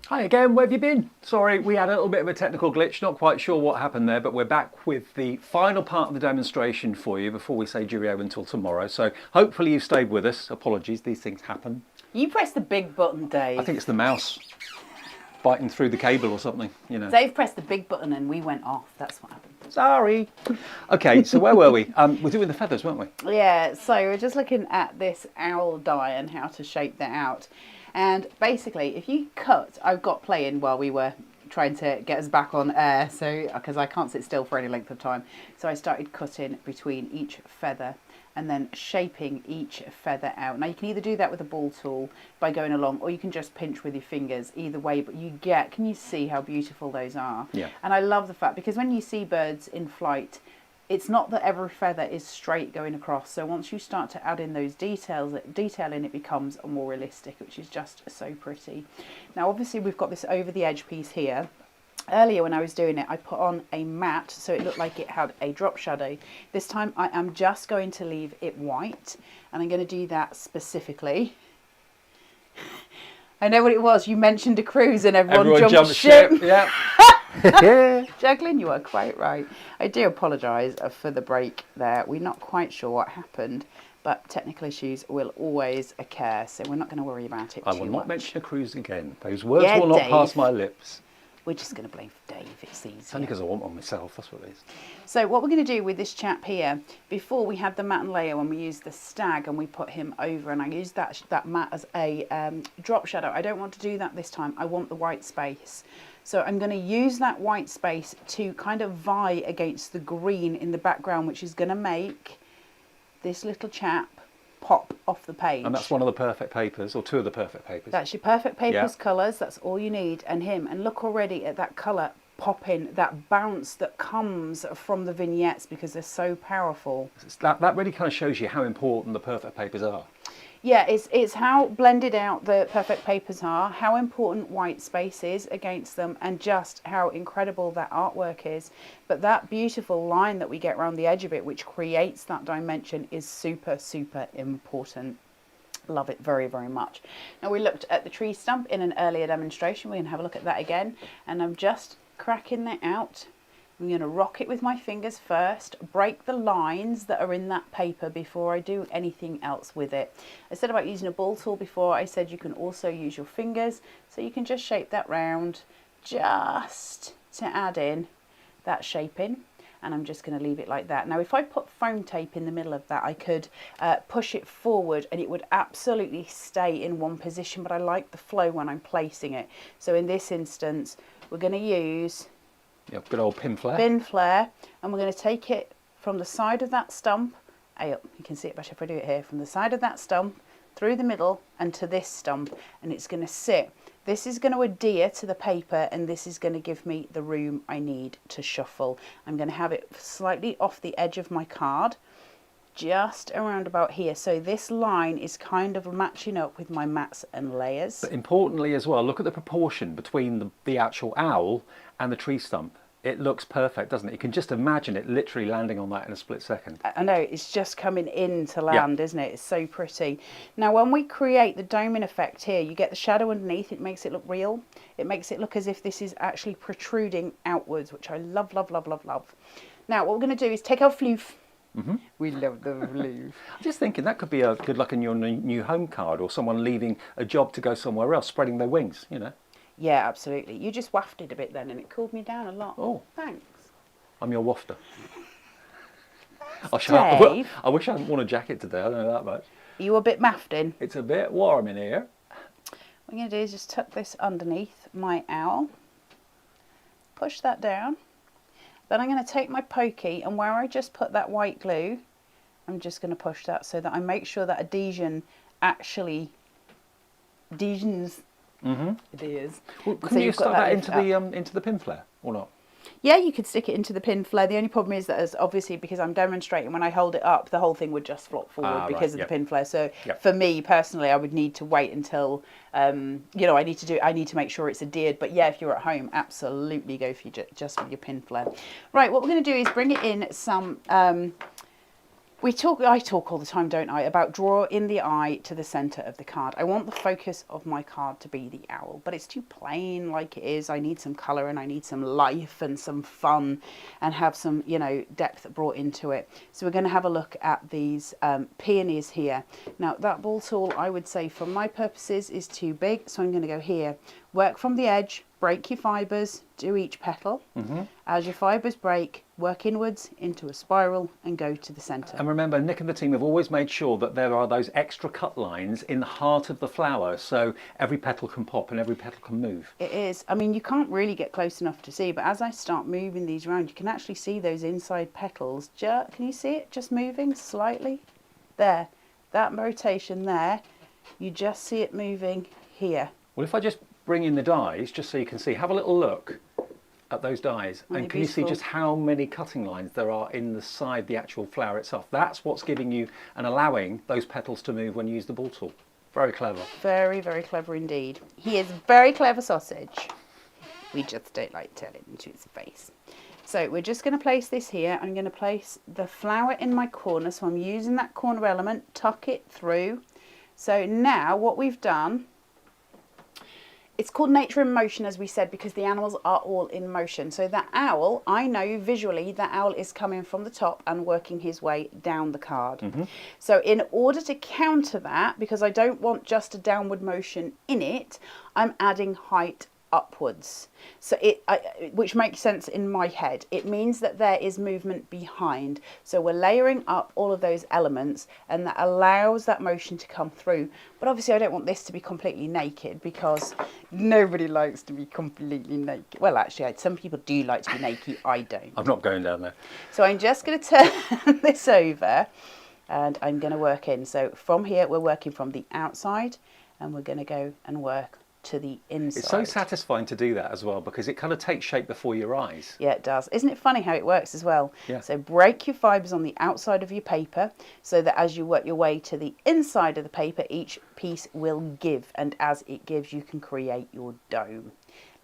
Hi again, where have you been? Sorry, we had a little bit of a technical glitch, not quite sure what happened there, but we're back with the final part of the demonstration for you before we say cheerio until tomorrow. So hopefully you've stayed with us. Apologies, these things happen. You pressed the big button, Dave. I think it's the mouse biting through the cable or something, you know. Dave pressed the big button and we went off. That's what happened. Sorry. Okay, so where were we? We're doing the feathers, weren't we? Yeah, so we're just looking at this owl die and how to shape that out. And basically, if you cut, I've got playing while we were trying to get us back on air, so because I can't sit still for any length of time. So I started cutting between each feather and then shaping each feather out. Now you can either do that with a ball tool by going along, or you can just pinch with your fingers, either way, but you get, can you see how beautiful those are? Yeah. And I love the fact, because when you see birds in flight, it's not that every feather is straight going across. So once you start to add in those detailing, it becomes more realistic, which is just so pretty. Now, obviously, we've got this over the edge piece here. Earlier when I was doing it, I put on a matte so it looked like it had a drop shadow. This time I am just going to leave it white, and I'm going to do that specifically. I know what it was. You mentioned a cruise and everyone jumped ship. Yeah. Jacqueline, you are quite right. I do apologise for the break there. We're not quite sure what happened, but technical issues will always occur, so we're not going to worry about it too much. I will not mention a cruise again. Those words will not pass my lips. We're just going to blame Dave, it's easy. It's only because I want one myself, that's what it is. So what we're going to do with this chap here, before we had the matte and layer when we used the stag and we put him over, and I used that matte as a drop shadow. I don't want to do that this time. I want the white space. So I'm going to use that white space to kind of vie against the green in the background, which is going to make this little chap pop off the page. And that's one of the perfect papers, or two of the perfect papers. That's your perfect papers colours, that's all you need, and him. And look already at that colour popping, that bounce that comes from the vignettes because they're so powerful. That really kind of shows you how important the perfect papers are. Yeah, it's how blended out the perfect papers are, how important white space is against them, and just how incredible that artwork is. But that beautiful line that we get around the edge of it, which creates that dimension, is super, super important. Love it very, very much. Now, we looked at the tree stump in an earlier demonstration. We can have a look at that again. And I'm just cracking that out. I'm going to rock it with my fingers first, break the lines that are in that paper before I do anything else with it. I said about using a ball tool before, I said you can also use your fingers, so you can just shape that round just to add in that shaping, and I'm just going to leave it like that. Now, if I put foam tape in the middle of that, I could push it forward and it would absolutely stay in one position, but I like the flow when I'm placing it. So in this instance, we're going to use good old pin flare. Pin flare, and we're going to take it from the side of that stump. You can see it better if I do it here. From the side of that stump, through the middle, and to this stump, and it's going to sit. This is going to adhere to the paper, and this is going to give me the room I need to shuffle. I'm going to have it slightly off the edge of my card, just around about here. So this line is kind of matching up with my mats and layers. But importantly as well, look at the proportion between the actual owl and the tree stump. It looks perfect, doesn't it? You can just imagine it literally landing on that in a split second. I know, it's just coming in to land, isn't it? It's so pretty. Now, when we create the doming effect here, you get the shadow underneath. It makes it look real. It makes it look as if this is actually protruding outwards, which I love, love, love, love, love. Now, what we're going to do is take our floof. We love the floof. I'm just thinking that could be a good luck in your new home card, or someone leaving a job to go somewhere else, spreading their wings, you know. Yeah, absolutely. You just wafted a bit then, and it cooled me down a lot. Oh. Thanks. I'm your wafter. Dave. I wish I hadn't worn a jacket today, I don't know that much. Are you a bit mafting? It's a bit warm in here. What I'm going to do is just tuck this underneath my owl. Push that down. Then I'm going to take my pokey, and where I just put that white glue, I'm just going to push that so that I make sure that adhesion actually adhesions. It is. Well, can you stuck that into the pin flare or not? Yeah, you could stick it into the pin flare. The only problem is that, as obviously, because I'm demonstrating, when I hold it up, the whole thing would just flop forward because of the pin flare. So for me personally, I would need to wait until you know, I need to make sure it's adhered. But yeah, if you're at home, absolutely go for just with your pin flare. Right, what we're going to do is bring it in some I talk all the time, don't I, about draw in the eye to the centre of the card. I want the focus of my card to be the owl, but it's too plain like it is. I need some colour and I need some life and some fun and have some, you know, depth brought into it. So we're going to have a look at these peonies here. Now that ball tool, I would say for my purposes is too big, so I'm going to go here. Work from the edge, break your fibres, do each petal. As your fibres break, work inwards into a spiral and go to the centre. And remember, Nick and the team have always made sure that there are those extra cut lines in the heart of the flower, so every petal can pop and every petal can move. It is. I mean, you can't really get close enough to see, but as I start moving these around, you can actually see those inside petals. Can you see it just moving slightly? There. That rotation there, you just see it moving here. Well, if I just bring in the dies, just so you can see, have a little look at those dies, and can you see just how many cutting lines there are inside the actual flower itself? That's what's giving you and allowing those petals to move when you use the ball tool. Very clever. Very, very clever indeed. He is a very clever sausage. We just don't like to tell it into his face. So we're just going to place this here. I'm going to place the flower in my corner, so I'm using that corner element, tuck it through. So now what we've done, it's called nature in motion, as we said, because the animals are all in motion. So that owl, I know visually that owl is coming from the top and working his way down the card. So in order to counter that, because I don't want just a downward motion in it, I'm adding height upwards. So which makes sense in my head. It means that there is movement behind. So we're layering up all of those elements, and that allows that motion to come through. But obviously I don't want this to be completely naked, because nobody likes to be completely naked. Well, actually, some people do like to be naked. I don't. I'm not going down there. So I'm just going to turn this over and I'm going to work in. So from here, we're working from the outside, and we're going to go and work to the inside. It's so satisfying to do that as well, because it kind of takes shape before your eyes. Yeah, it does. Isn't it funny how it works as well? Yeah. So break your fibres on the outside of your paper, so that as you work your way to the inside of the paper, each piece will give, and as it gives, you can create your dome.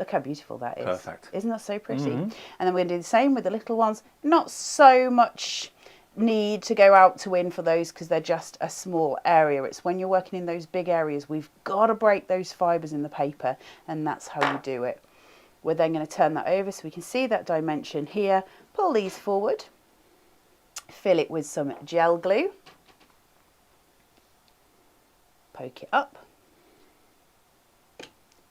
Look how beautiful that is. Perfect. Isn't that so pretty? And then we're going to do the same with the little ones. Not so much need to go out to win for those, because they're just a small area. It's when you're working in those big areas, we've got to break those fibres in the paper, and that's how you do it. We're then going to turn that over so we can see that dimension here. Pull these forward, fill it with some gel glue, poke it up,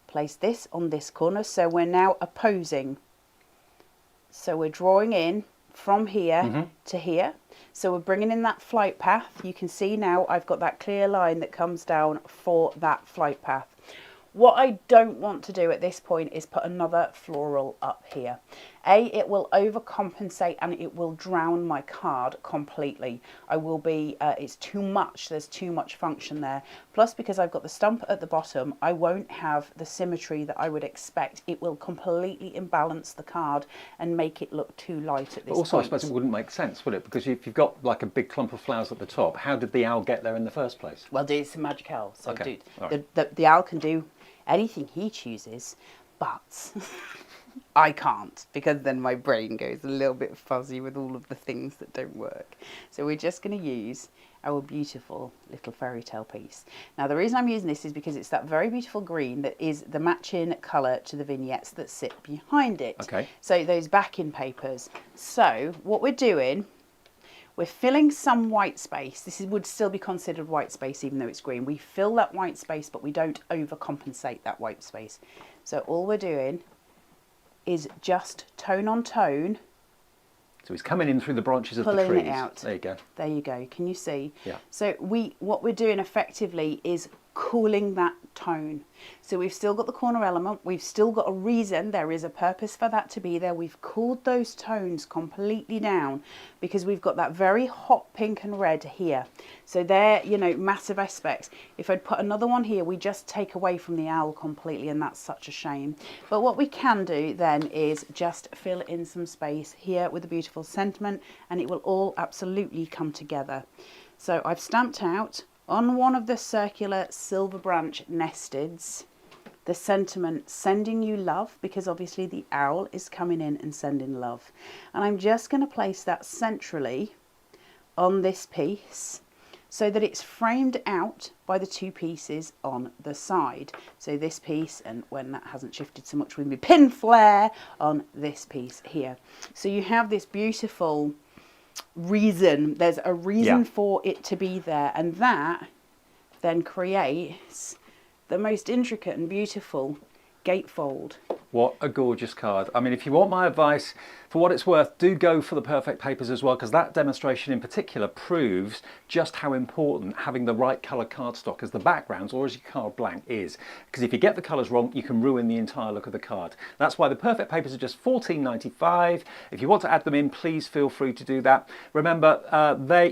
place this on this corner, so we're now opposing. So we're drawing in from here to here. So we're bringing in that flight path. You can see now I've got that clear line that comes down for that flight path. What I don't want to do at this point is put another floral up here. It will overcompensate and it will drown my card completely. It's too much, there's too much function there. Plus, because I've got the stump at the bottom, I won't have the symmetry that I would expect. It will completely imbalance the card and make it look too light at this point. Also, I suppose it wouldn't make sense, would it? Because if you've got like a big clump of flowers at the top, how did the owl get there in the first place? Well, it's a magic owl, so Okay. the owl can do anything he chooses, but I can't, because then my brain goes a little bit fuzzy with all of the things that don't work. So we're just going to use our beautiful little fairy tale piece. Now the reason I'm using this is because it's that very beautiful green that is the matching colour to the vignettes that sit behind it. Okay. So those backing papers. So what we're doing, we're filling some white space. This would still be considered white space even though it's green. We fill that white space, but we don't overcompensate that white space. So all we're doing is just tone on tone. So it's coming in through the branches of the trees. Pulling it out. There you go. There you go. Can you see? Yeah. So what we're doing effectively is cooling that tone. So we've still got the corner element, we've still got a reason, there is a purpose for that to be there. We've cooled those tones completely down because we've got that very hot pink and red here. So they're, you know, massive aspects. If I'd put another one here, we just take away from the owl completely, and that's such a shame. But what we can do then is just fill in some space here with a beautiful sentiment, and it will all absolutely come together. So I've stamped out on one of the circular silver branch nesteds the sentiment "sending you love," because obviously the owl is coming in and sending love, and I'm just going to place that centrally on this piece so that it's framed out by the two pieces on the side. So this piece, and when that hasn't shifted so much with me pin flare, on this piece here. So you have this beautiful reason, there's a reason for it to be there, and that then creates the most intricate and beautiful gatefold. What a gorgeous card. I mean, if you want my advice, for what it's worth, do go for the perfect papers as well, because that demonstration in particular proves just how important having the right colour cardstock as the backgrounds or as your card blank is. Because if you get the colours wrong, you can ruin the entire look of the card. That's why the perfect papers are just $14.95. If you want to add them in, please feel free to do that. Remember,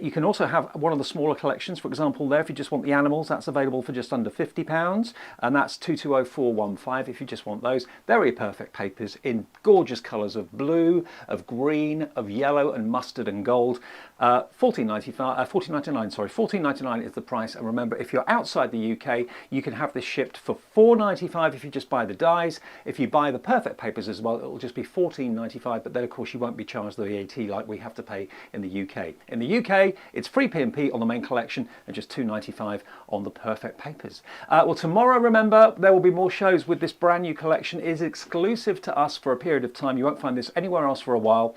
you can also have one of the smaller collections. For example, there, if you just want the animals, that's available for just under £50, and that's 220415 if you just want those. Very perfect papers in gorgeous colours of blue, of green, of yellow and mustard and gold. $14.99 is the price. And remember, if you're outside the UK, you can have this shipped for $4.95 if you just buy the dies. If you buy the perfect papers as well, it will just be $14.95, but then of course you won't be charged the VAT like we have to pay in the UK. In the UK, it's free P&P on the main collection and just $2.95 on the perfect papers. Well, tomorrow, remember, there will be more shows with this brand new collection. It is exclusive to us for a period of time. You won't find this anywhere else for a while.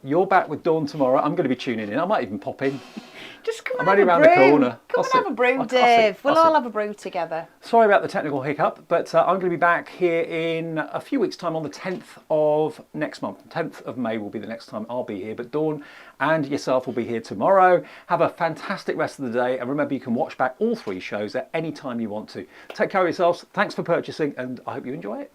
You're back with Dawn tomorrow. I'm going to be tuning in. I might even pop in. Just come I'm and only have a around brew. the corner. Come and have a brew, Dave. We'll all have a brew together. Sorry about the technical hiccup, but I'm going to be back here in a few weeks' time on the 10th of next month. 10th of May will be the next time I'll be here, but Dawn and yourself will be here tomorrow. Have a fantastic rest of the day, and remember, you can watch back all 3 shows at any time you want to. Take care of yourselves. Thanks for purchasing, and I hope you enjoy it.